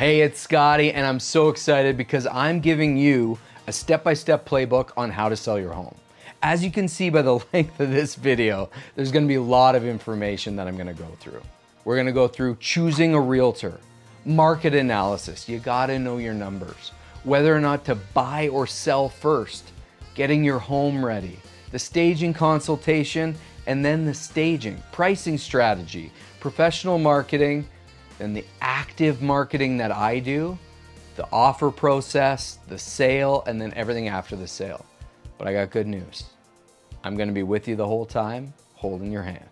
Hey, it's Scottie, and I'm so excited because I'm giving you a step-by-step playbook on how to sell your home. As you can see by the length of this video, there's gonna be a lot of information that I'm gonna go through. We're gonna go through choosing a realtor, market analysis, you gotta know your numbers, whether or not to buy or sell first, getting your home ready, the staging consultation, and then the staging, pricing strategy, professional marketing, and the active marketing that I do, the offer process, the sale, and then everything after the sale. But I got good news. I'm gonna be with you the whole time, holding your hand.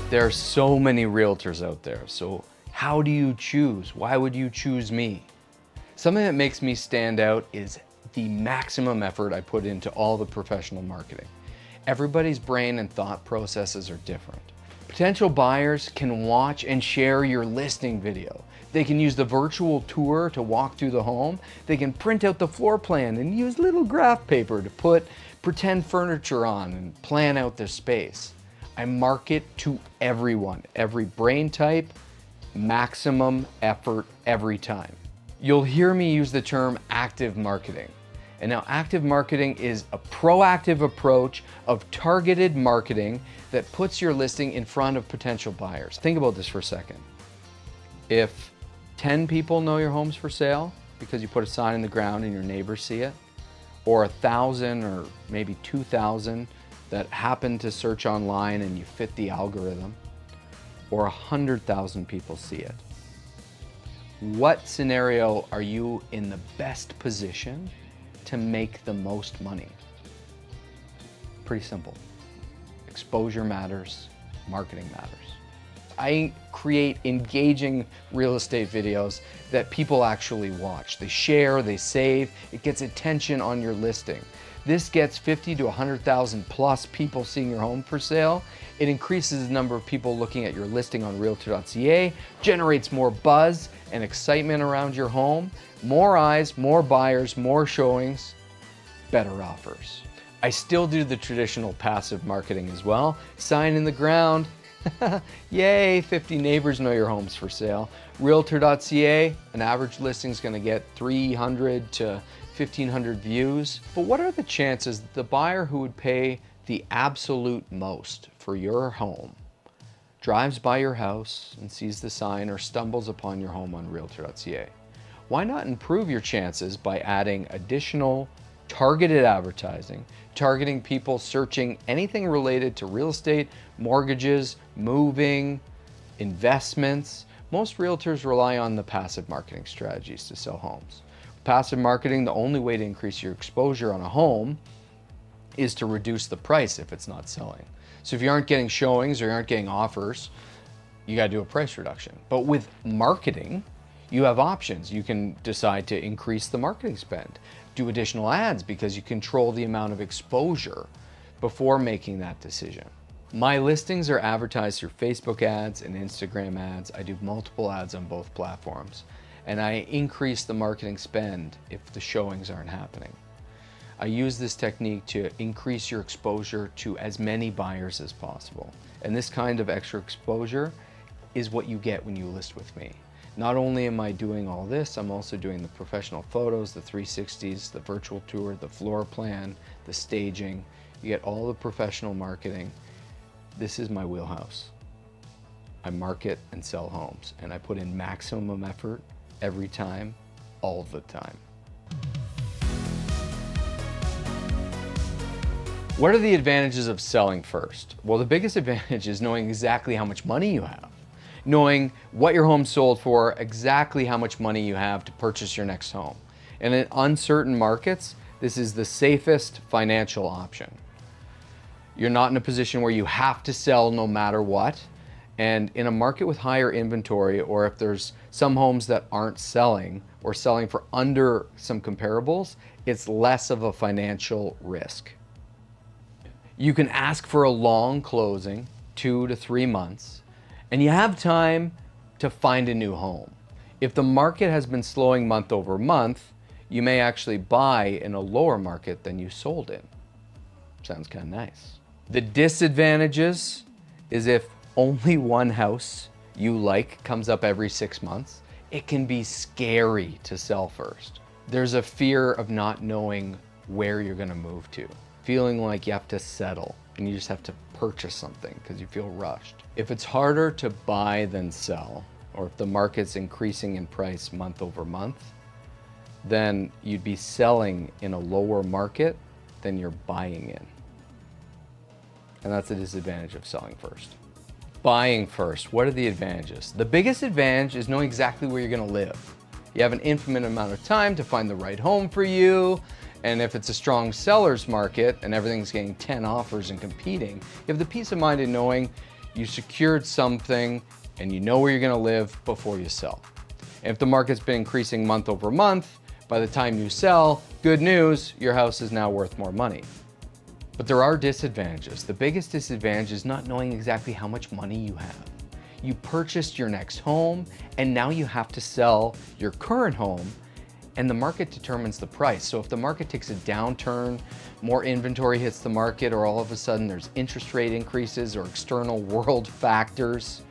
There are so many realtors out there, so how do you choose? Why would you choose me? Something that makes me stand out is the maximum effort I put into all the professional marketing. Everybody's brain and thought processes are different. Potential buyers can watch and share your listing video. They can use the virtual tour to walk through the home. They can print out the floor plan and use little graph paper to put pretend furniture on and plan out their space. I market to everyone, every brain type, maximum effort every time. You'll hear me use the term active marketing. And now active marketing is a proactive approach of targeted marketing that puts your listing in front of potential buyers. Think about this for a second. If 10 people know your home's for sale because you put a sign in the ground and your neighbors see it, or 1,000 or maybe 2,000 that happen to search online and you fit the algorithm, or 100,000 people see it, what scenario are you in the best position to make the most money? Pretty simple. Exposure matters, marketing matters. I create engaging real estate videos that people actually watch. They share, they save, it gets attention on your listing. This gets 50 to 100,000 plus people seeing your home for sale. It increases the number of people looking at your listing on Realtor.ca, generates more buzz and excitement around your home, more eyes, more buyers, more showings, better offers. I still do the traditional passive marketing as well. Sign in the ground, yay, 50 neighbors know your home's for sale. Realtor.ca, an average listing is gonna get 300 to 1,500 views. But what are the chances that the buyer who would pay the absolute most for your home drives by your house and sees the sign or stumbles upon your home on Realtor.ca? Why not improve your chances by adding additional targeted advertising, targeting people searching anything related to real estate, mortgages, moving, investments? Most realtors rely on the passive marketing strategies to sell homes. Passive marketing, the only way to increase your exposure on a home is to reduce the price if it's not selling. So if you aren't getting showings or you aren't getting offers, you gotta do a price reduction. But with marketing, you have options. You can decide to increase the marketing spend, do additional ads because you control the amount of exposure before making that decision. My listings are advertised through Facebook ads and Instagram ads. I do multiple ads on both platforms, and I increase the marketing spend if the showings aren't happening. I use this technique to increase your exposure to as many buyers as possible. And this kind of extra exposure is what you get when you list with me. Not only am I doing all this, I'm also doing the professional photos, the 360s, the virtual tour, the floor plan, the staging. You get all the professional marketing. This is my wheelhouse. I market and sell homes, and I put in maximum effort every time, all the time. What are the advantages of selling first? Well, the biggest advantage is knowing exactly how much money you have, knowing what your home sold for, exactly how much money you have to purchase your next home. And in uncertain markets, this is the safest financial option. You're not in a position where you have to sell no matter what. And in a market with higher inventory, or if there's some homes that aren't selling or selling for under some comparables, it's less of a financial risk. You can ask for a long closing, 2 to 3 months, and you have time to find a new home. If the market has been slowing month over month, you may actually buy in a lower market than you sold in. Sounds kind of nice. The disadvantages is if only one house you like comes up every 6 months, it can be scary to sell first. There's a fear of not knowing where you're gonna move to, feeling like you have to settle and you just have to purchase something because you feel rushed. If it's harder to buy than sell, or if the market's increasing in price month over month, then you'd be selling in a lower market than you're buying in. And that's the disadvantage of selling first. Buying first, what are the advantages? The biggest advantage is knowing exactly where you're gonna live. You have an infinite amount of time to find the right home for you. And if it's a strong seller's market and everything's getting 10 offers and competing, you have the peace of mind in knowing you secured something and you know where you're gonna live before you sell. And if the market's been increasing month over month, by the time you sell, good news, your house is now worth more money. But there are disadvantages. The biggest disadvantage is not knowing exactly how much money you have. You purchased your next home and now you have to sell your current home, and the market determines the price. So if the market takes a downturn, more inventory hits the market, or all of a sudden there's interest rate increases or external world factors,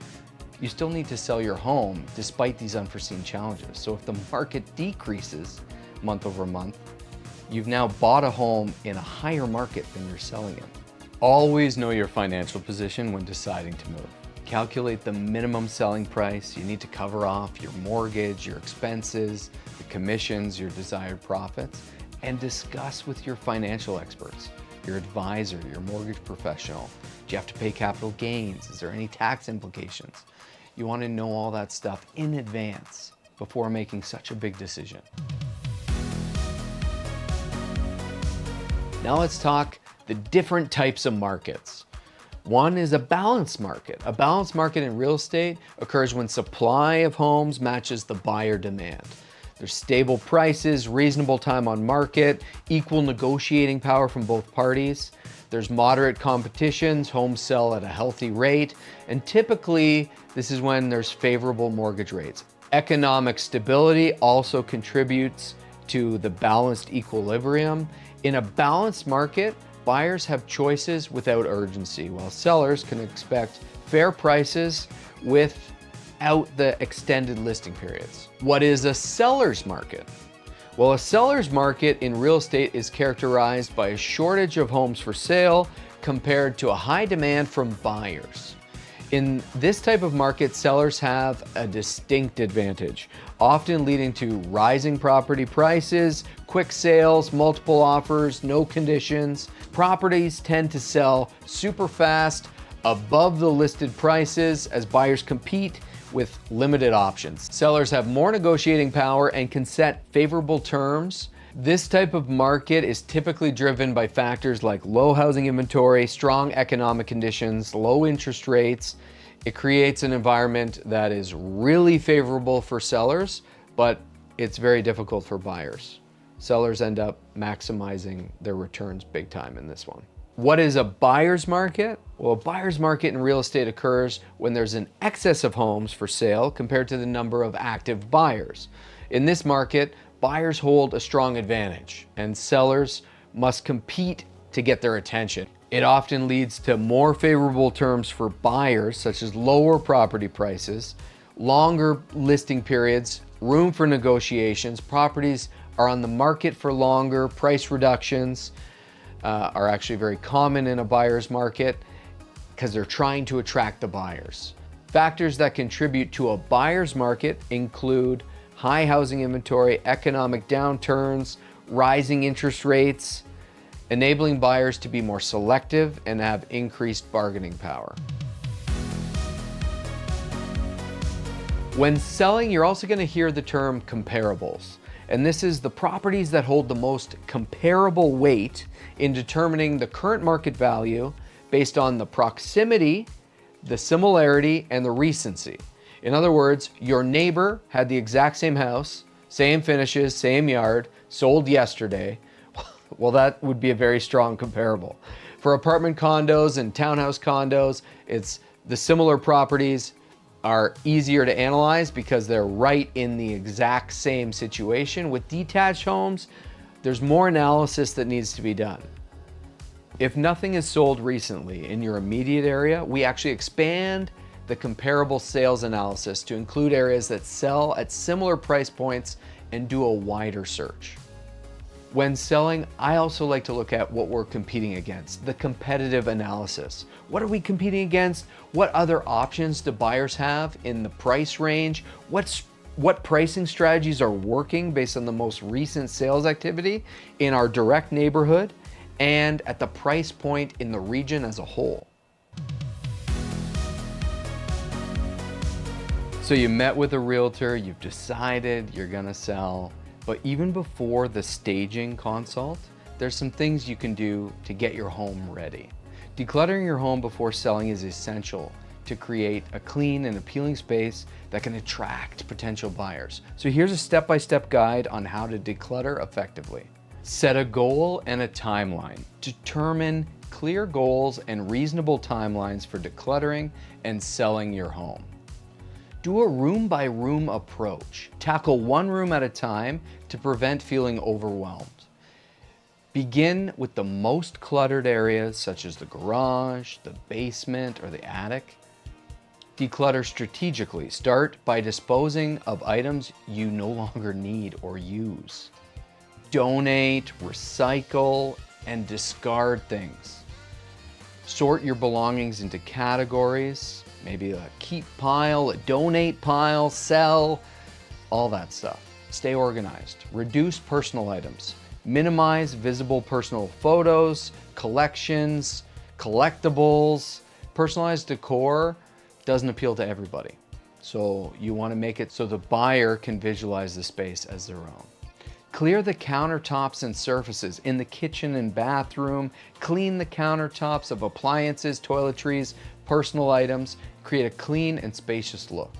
you still need to sell your home despite these unforeseen challenges. So if the market decreases month over month, you've now bought a home in a higher market than you're selling in. Always know your financial position when deciding to move. Calculate the minimum selling price. You need to cover off your mortgage, your expenses, the commissions, your desired profits, and discuss with your financial experts, your advisor, your mortgage professional. Do you have to pay capital gains? Is there any tax implications? You want to know all that stuff in advance before making such a big decision. Now let's talk the different types of markets. One is a balanced market. A balanced market in real estate occurs when supply of homes matches the buyer demand. There's stable prices, reasonable time on market, equal negotiating power from both parties. There's moderate competitions, homes sell at a healthy rate, and typically this is when there's favorable mortgage rates. Economic stability also contributes to the balanced equilibrium. In a balanced market, buyers have choices without urgency, while sellers can expect fair prices without the extended listing periods. What is a seller's market? Well, a seller's market in real estate is characterized by a shortage of homes for sale compared to a high demand from buyers. In this type of market, sellers have a distinct advantage, often leading to rising property prices, quick sales, multiple offers, no conditions. Properties tend to sell super fast, above the listed prices, as buyers compete with limited options. Sellers have more negotiating power and can set favorable terms. This type of market is typically driven by factors like low housing inventory, strong economic conditions, low interest rates. It creates an environment that is really favorable for sellers, but it's very difficult for buyers. Sellers end up maximizing their returns big time in this one. What is a buyer's market? Well, a buyer's market in real estate occurs when there's an excess of homes for sale compared to the number of active buyers. In this market, buyers hold a strong advantage and sellers must compete to get their attention. It often leads to more favorable terms for buyers, such as lower property prices, longer listing periods, room for negotiations. Properties are on the market for longer. Price reductions are actually very common in a buyer's market because they're trying to attract the buyers. Factors that contribute to a buyer's market include high housing inventory, economic downturns, rising interest rates, enabling buyers to be more selective and have increased bargaining power. When selling, you're also going to hear the term comparables. And this is the properties that hold the most comparable weight in determining the current market value based on the proximity, the similarity, and the recency. In other words, your neighbor had the exact same house, same finishes, same yard, sold yesterday. Well, that would be a very strong comparable. For apartment condos and townhouse condos, it's the similar properties are easier to analyze because they're right in the exact same situation. With detached homes, there's more analysis that needs to be done. If nothing is sold recently in your immediate area, we actually expand the comparable sales analysis to include areas that sell at similar price points and do a wider search. When selling, I also like to look at what we're competing against, the competitive analysis. What are we competing against? What other options do buyers have in the price range? What pricing strategies are working based on the most recent sales activity in our direct neighborhood and at the price point in the region as a whole? So you met with a realtor, you've decided you're gonna sell, but even before the staging consult, there's some things you can do to get your home ready. Decluttering your home before selling is essential to create a clean and appealing space that can attract potential buyers. So here's a step-by-step guide on how to declutter effectively. Set a goal and a timeline. Determine clear goals and reasonable timelines for decluttering and selling your home. Do a room-by-room approach. Tackle one room at a time to prevent feeling overwhelmed. Begin with the most cluttered areas such as the garage, the basement, or the attic. Declutter strategically. Start by disposing of items you no longer need or use. Donate, recycle, and discard things. Sort your belongings into categories. Maybe a keep pile, a donate pile, sell, all that stuff. Stay organized. Reduce personal items. Minimize visible personal photos, collections, collectibles. Personalized decor doesn't appeal to everybody. So you want to make it so the buyer can visualize the space as their own. Clear the countertops and surfaces in the kitchen and bathroom. Clean the countertops of appliances, toiletries, personal items. Create a clean and spacious look.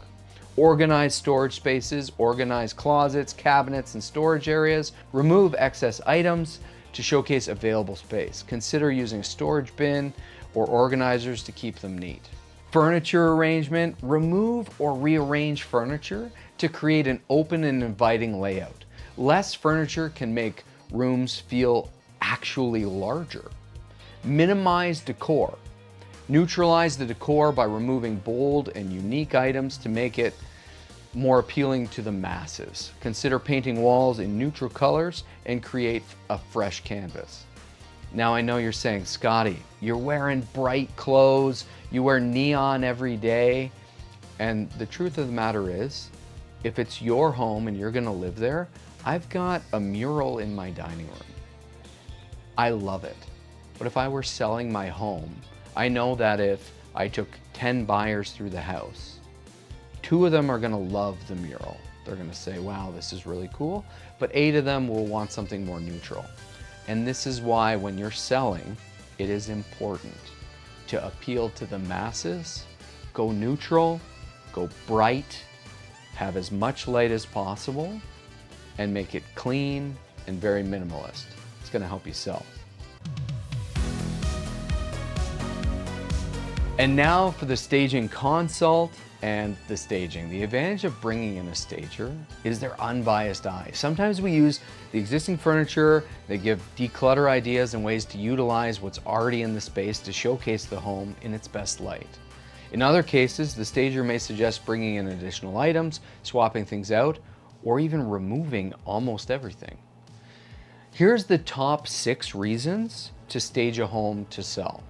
Organize storage spaces, organize closets, cabinets, and storage areas. Remove excess items to showcase available space. Consider using a storage bin or organizers to keep them neat. Furniture arrangement. Remove or rearrange furniture to create an open and inviting layout. Less furniture can make rooms feel actually larger. Minimize decor. Neutralize the decor by removing bold and unique items to make it more appealing to the masses. Consider painting walls in neutral colors and create a fresh canvas. Now I know you're saying, Scottie, you're wearing bright clothes, you wear neon every day. And the truth of the matter is, if it's your home and you're gonna live there, I've got a mural in my dining room. I love it. But if I were selling my home, I know that if I took 10 buyers through the house, 2 of them are gonna love the mural. They're gonna say, wow, this is really cool. But 8 of them will want something more neutral. And this is why when you're selling, it is important to appeal to the masses, go neutral, go bright, have as much light as possible, and make it clean and very minimalist. It's gonna help you sell. And now for the staging consult and the staging. The advantage of bringing in a stager is their unbiased eye. Sometimes we use the existing furniture, they give declutter ideas and ways to utilize what's already in the space to showcase the home in its best light. In other cases, the stager may suggest bringing in additional items, swapping things out, or even removing almost everything. Here's the top 6 reasons to stage a home to sell.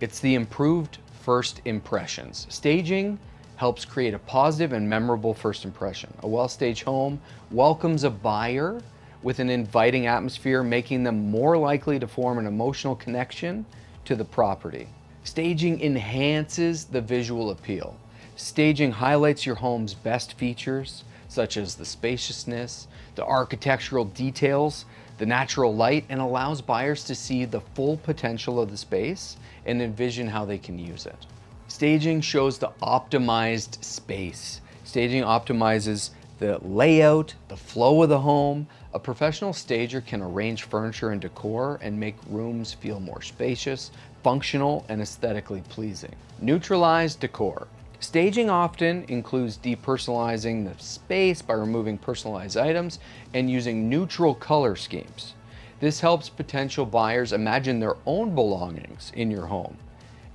It's the improved first impressions. Staging helps create a positive and memorable first impression. A well-staged home welcomes a buyer with an inviting atmosphere, making them more likely to form an emotional connection to the property. Staging enhances the visual appeal. Staging highlights your home's best features, such as the spaciousness, the architectural details, the natural light, and allows buyers to see the full potential of the space and envision how they can use it. Staging shows the optimized space. Staging optimizes the layout, the flow of the home. A professional stager can arrange furniture and decor and make rooms feel more spacious, functional, and aesthetically pleasing. Neutralized decor. Staging often includes depersonalizing the space by removing personalized items and using neutral color schemes. This helps potential buyers imagine their own belongings in your home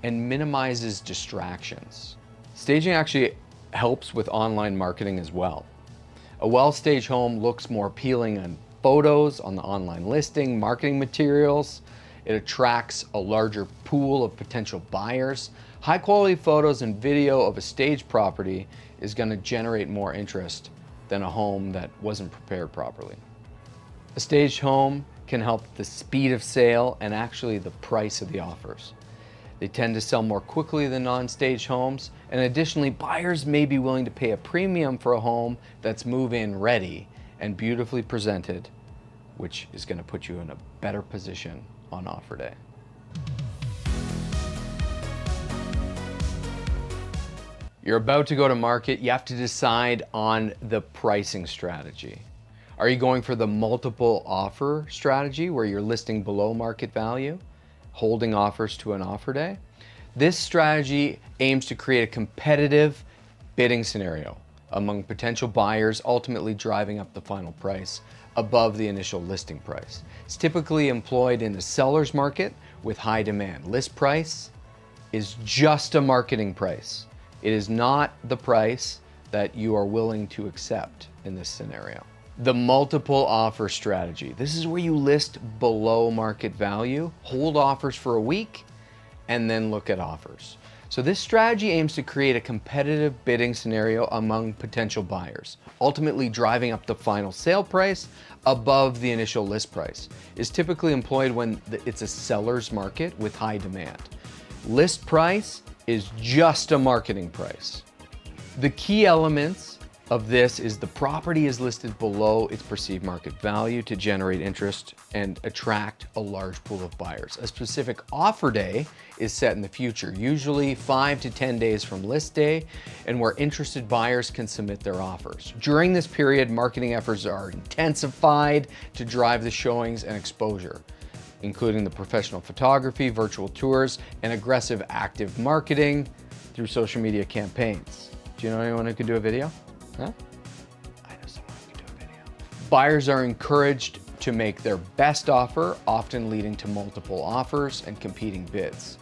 and minimizes distractions. Staging actually helps with online marketing as well. A well-staged home looks more appealing on photos, on the online listing, marketing materials. It attracts a larger pool of potential buyers. High quality photos and video of a staged property is going to generate more interest than a home that wasn't prepared properly. A staged home can help the speed of sale and actually the price of the offers. They tend to sell more quickly than non-staged homes, and additionally, buyers may be willing to pay a premium for a home that's move-in ready and beautifully presented, which is going to put you in a better position on offer day. You're about to go to market, you have to decide on the pricing strategy. Are you going for the multiple offer strategy where you're listing below market value, holding offers to an offer day? This strategy aims to create a competitive bidding scenario among potential buyers, ultimately driving up the final price above the initial listing price. It's typically employed in the seller's market with high demand. List price is just a marketing price. It is not the price that you are willing to accept in this scenario. The multiple offer strategy. This is where you list below market value, hold offers for a week, and then look at offers. So this strategy aims to create a competitive bidding scenario among potential buyers, ultimately driving up the final sale price above the initial list price. It's typically employed when it's a seller's market with high demand. List price is just a marketing price. The key elements of this is the property is listed below its perceived market value to generate interest and attract a large pool of buyers. A specific offer day is set in the future, usually 5 to 10 days from list day, and where interested buyers can submit their offers. During this period, marketing efforts are intensified to drive the showings and exposure, including the professional photography, virtual tours, and aggressive active marketing through social media campaigns. Do you know anyone who can do a video? Huh? I know someone who can do a video. Buyers are encouraged to make their best offer, often leading to multiple offers and competing bids.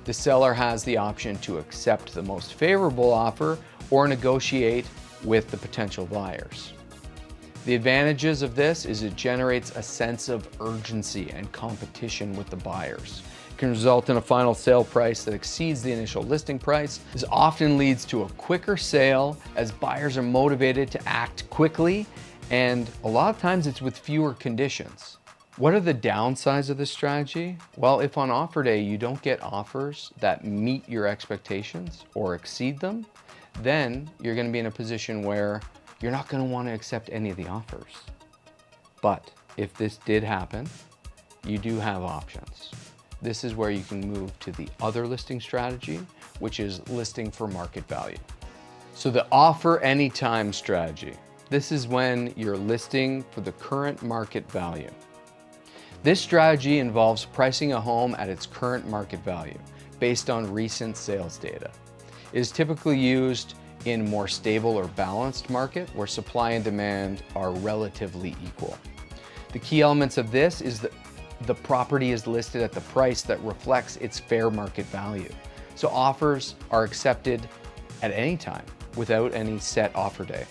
The seller has the option to accept the most favorable offer or negotiate with the potential buyers. The advantages of this is it generates a sense of urgency and competition with the buyers. It can result in a final sale price that exceeds the initial listing price. This often leads to a quicker sale as buyers are motivated to act quickly, and a lot of times it's with fewer conditions. What are the downsides of this strategy? Well, if on offer day you don't get offers that meet your expectations or exceed them, then you're going to be in a position where you're not going to want to accept any of the offers. But if this did happen, you do have options. This is where you can move to the other listing strategy, which is listing for market value. So the offer anytime strategy. This is when you're listing for the current market value. This strategy involves pricing a home at its current market value based on recent sales data. It is typically used in more stable or balanced market where supply and demand are relatively equal. The key elements of this is that the property is listed at the price that reflects its fair market value. So offers are accepted at any time without any set offer day.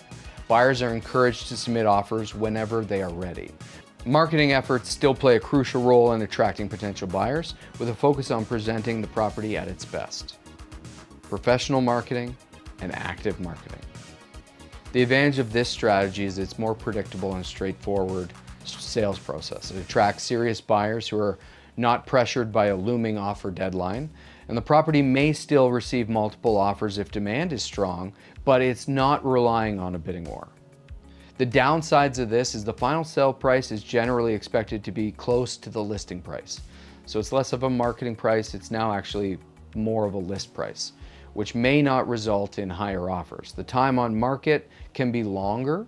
Buyers are encouraged to submit offers whenever they are ready. Marketing efforts still play a crucial role in attracting potential buyers with a focus on presenting the property at its best. Professional marketing and active marketing. The advantage of this strategy is it's more predictable and straightforward sales process. It attracts serious buyers who are not pressured by a looming offer deadline, and the property may still receive multiple offers if demand is strong, but it's not relying on a bidding war. The downsides of this is the final sale price is generally expected to be close to the listing price. So it's less of a marketing price, it's now actually more of a list price, which may not result in higher offers. The time on market can be longer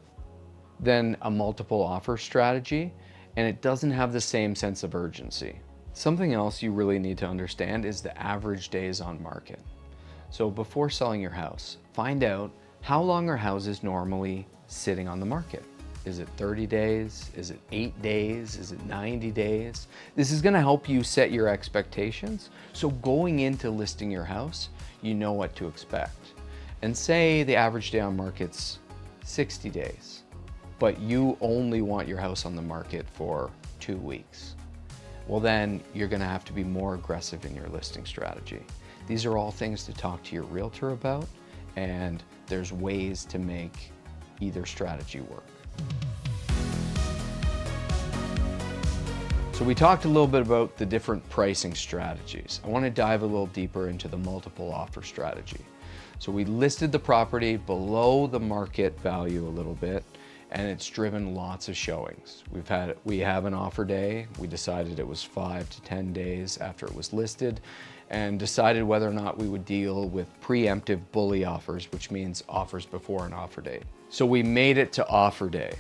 than a multiple offer strategy, and it doesn't have the same sense of urgency. Something else you really need to understand is the average days on market. So before selling your house, find out how long are houses normally sitting on the market. Is it 30 days? Is it 8 days? Is it 90 days? This is gonna help you set your expectations. So going into listing your house, you know what to expect. And say the average day on market's 60 days, but you only want your house on the market for 2 weeks. Well, then you're gonna have to be more aggressive in your listing strategy. These are all things to talk to your realtor about, and there's ways to make either strategy work. So we talked a little bit about the different pricing strategies. I want to dive a little deeper into the multiple offer strategy. So we listed the property below the market value a little bit, and it's driven lots of showings. We have an offer day. We decided it was 5 to 10 days after it was listed, and decided whether or not we would deal with preemptive bully offers, which means offers before an offer date. So we made it to offer day.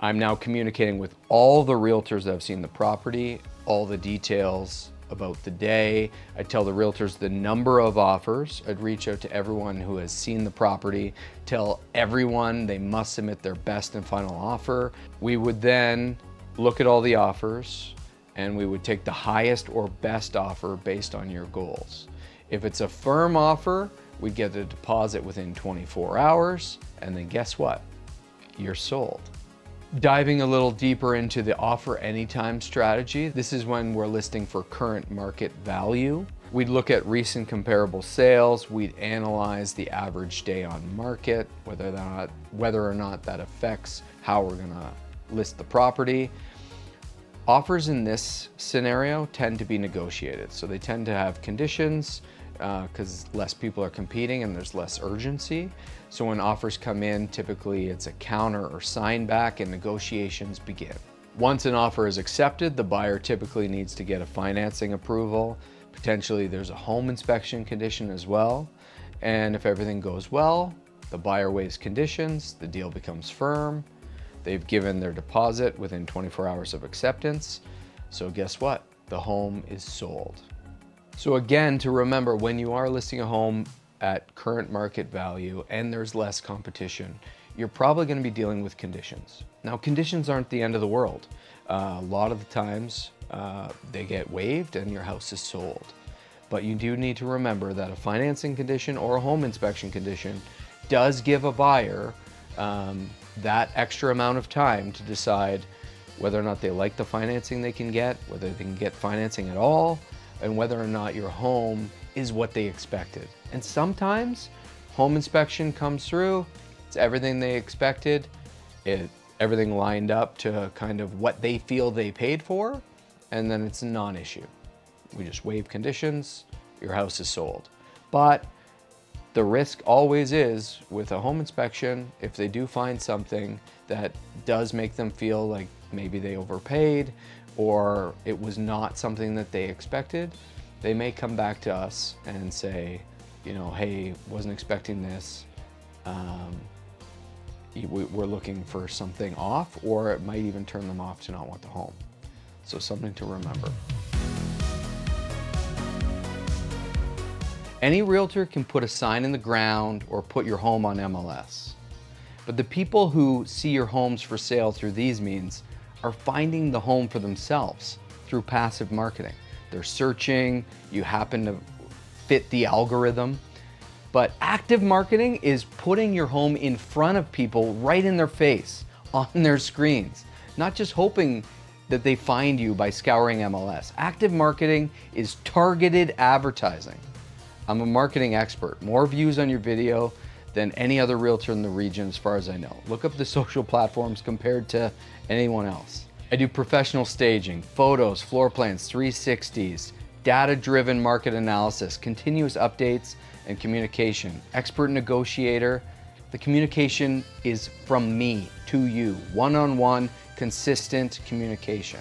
I'm now communicating with all the realtors that have seen the property, all the details about the day. I tell the realtors the number of offers. I'd reach out to everyone who has seen the property, tell everyone they must submit their best and final offer. We would then look at all the offers, and we would take the highest or best offer based on your goals. If it's a firm offer, we get a deposit within 24 hours, and then guess what? You're sold. Diving a little deeper into the offer anytime strategy, this is when we're listing for current market value. We'd look at recent comparable sales, we'd analyze the average day on market, whether or not that affects how we're gonna list the property. Offers in this scenario tend to be negotiated. So they tend to have conditions because less people are competing and there's less urgency. So when offers come in, typically it's a counter or sign back and negotiations begin. Once an offer is accepted, the buyer typically needs to get a financing approval. Potentially there's a home inspection condition as well. And if everything goes well, the buyer waives conditions, the deal becomes firm. They've given their deposit within 24 hours of acceptance. So guess what? The home is sold. So again, to remember, when you are listing a home at current market value and there's less competition, you're probably going to be dealing with conditions. Now, conditions aren't the end of the world. A lot of the times they get waived and your house is sold. But you do need to remember that a financing condition or a home inspection condition does give a buyer that extra amount of time to decide whether or not they like the financing they can get, whether they can get financing at all, and whether or not your home is what they expected. And sometimes home inspection comes through, it's everything they expected, everything lined up to kind of what they feel they paid for, and then it's a non-issue. We just waive conditions, your house is sold. But the risk always is with a home inspection, if they do find something that does make them feel like maybe they overpaid or it was not something that they expected, they may come back to us and say, you know, hey, wasn't expecting this. We're looking for something off, or it might even turn them off to not want the home. So something to remember. Any realtor can put a sign in the ground or put your home on MLS. But the people who see your homes for sale through these means are finding the home for themselves through passive marketing. They're searching, you happen to fit the algorithm. But active marketing is putting your home in front of people right in their face, on their screens, not just hoping that they find you by scouring MLS. Active marketing is targeted advertising. I'm a marketing expert. More views on your video than any other realtor in the region as far as I know. Look up the social platforms compared to anyone else. I do professional staging, photos, floor plans, 360s, data-driven market analysis, continuous updates, and communication. Expert negotiator. The communication is from me to you. One-on-one, consistent communication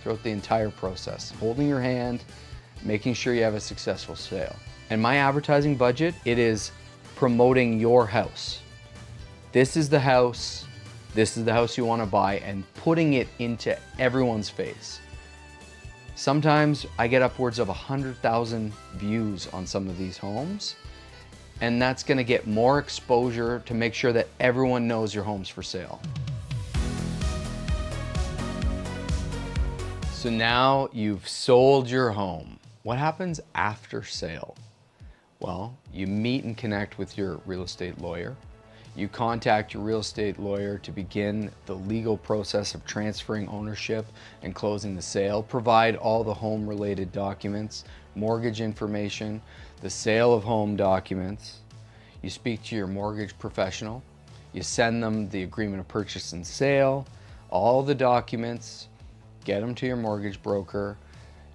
throughout the entire process. Holding your hand, making sure you have a successful sale. And my advertising budget, it is promoting your house. This is the house you want to buy, and putting it into everyone's face. Sometimes I get upwards of 100,000 views on some of these homes, and that's going to get more exposure to make sure that everyone knows your home's for sale. So now you've sold your home. What happens after sale? Well, you meet and connect with your real estate lawyer. You contact your real estate lawyer to begin the legal process of transferring ownership and closing the sale. Provide all the home-related documents, mortgage information, the sale of home documents. You speak to your mortgage professional. You send them the agreement of purchase and sale, all the documents, get them to your mortgage broker.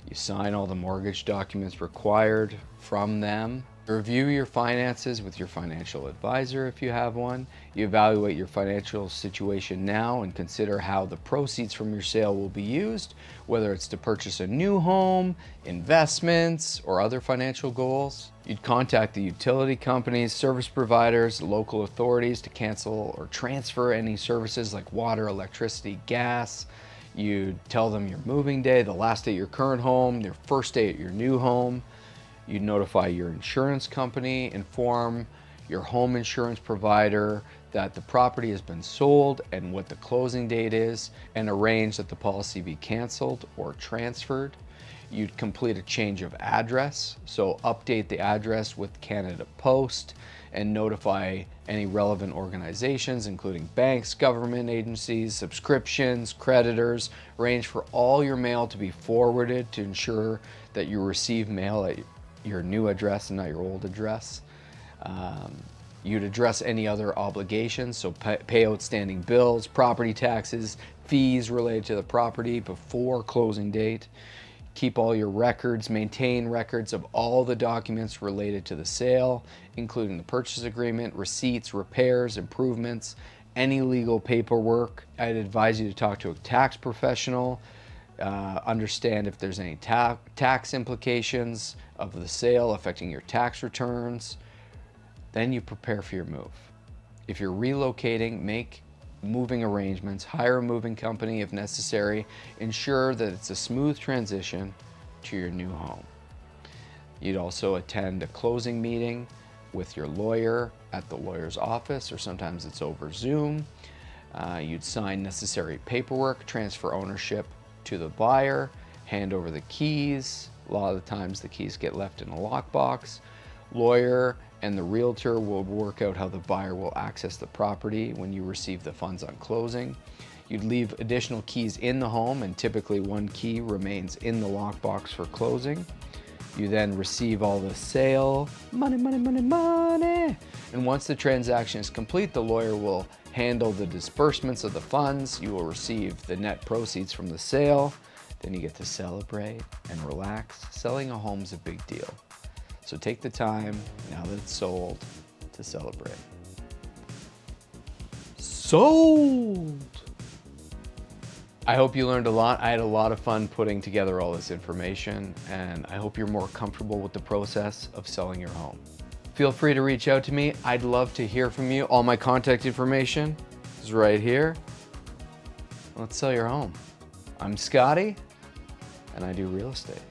You sign all the mortgage documents required from them. Review your finances with your financial advisor if you have one. You evaluate your financial situation now and consider how the proceeds from your sale will be used, whether it's to purchase a new home, investments, or other financial goals. You'd contact the utility companies, service providers, local authorities to cancel or transfer any services like water, electricity, gas. You'd tell them your moving day, the last day at your current home, your first day at your new home. You'd notify your insurance company, inform your home insurance provider that the property has been sold and what the closing date is, and arrange that the policy be canceled or transferred. You'd complete a change of address, so update the address with Canada Post and notify any relevant organizations, including banks, government agencies, subscriptions, creditors. Arrange for all your mail to be forwarded to ensure that you receive mail at your new address and not your old address. You'd address any other obligations, so pay outstanding bills, property taxes, fees related to the property before closing date. Keep all your records, maintain records of all the documents related to the sale, including the purchase agreement, receipts, repairs, improvements, any legal paperwork. I'd advise you to talk to a tax professional, understand if there's any tax implications of the sale affecting your tax returns. Then you prepare for your move. If you're relocating, make moving arrangements, hire a moving company if necessary, ensure that it's a smooth transition to your new home. You'd also attend a closing meeting with your lawyer at the lawyer's office, or sometimes it's over Zoom. You'd sign necessary paperwork, transfer ownership to the buyer, hand over the keys. A lot of the times the keys get left in a lockbox. Lawyer and the realtor will work out how the buyer will access the property when you receive the funds on closing. You'd leave additional keys in the home, and typically one key remains in the lockbox for closing. You then receive all the sale money. And once the transaction is complete, the lawyer will handle the disbursements of the funds. You will receive the net proceeds from the sale. Then you get to celebrate and relax. Selling a home is a big deal. So take the time, now that it's sold, to celebrate. Sold! I hope you learned a lot. I had a lot of fun putting together all this information, and I hope you're more comfortable with the process of selling your home. Feel free to reach out to me. I'd love to hear from you. All my contact information is right here. Let's sell your home. I'm Scottie, and I do real estate.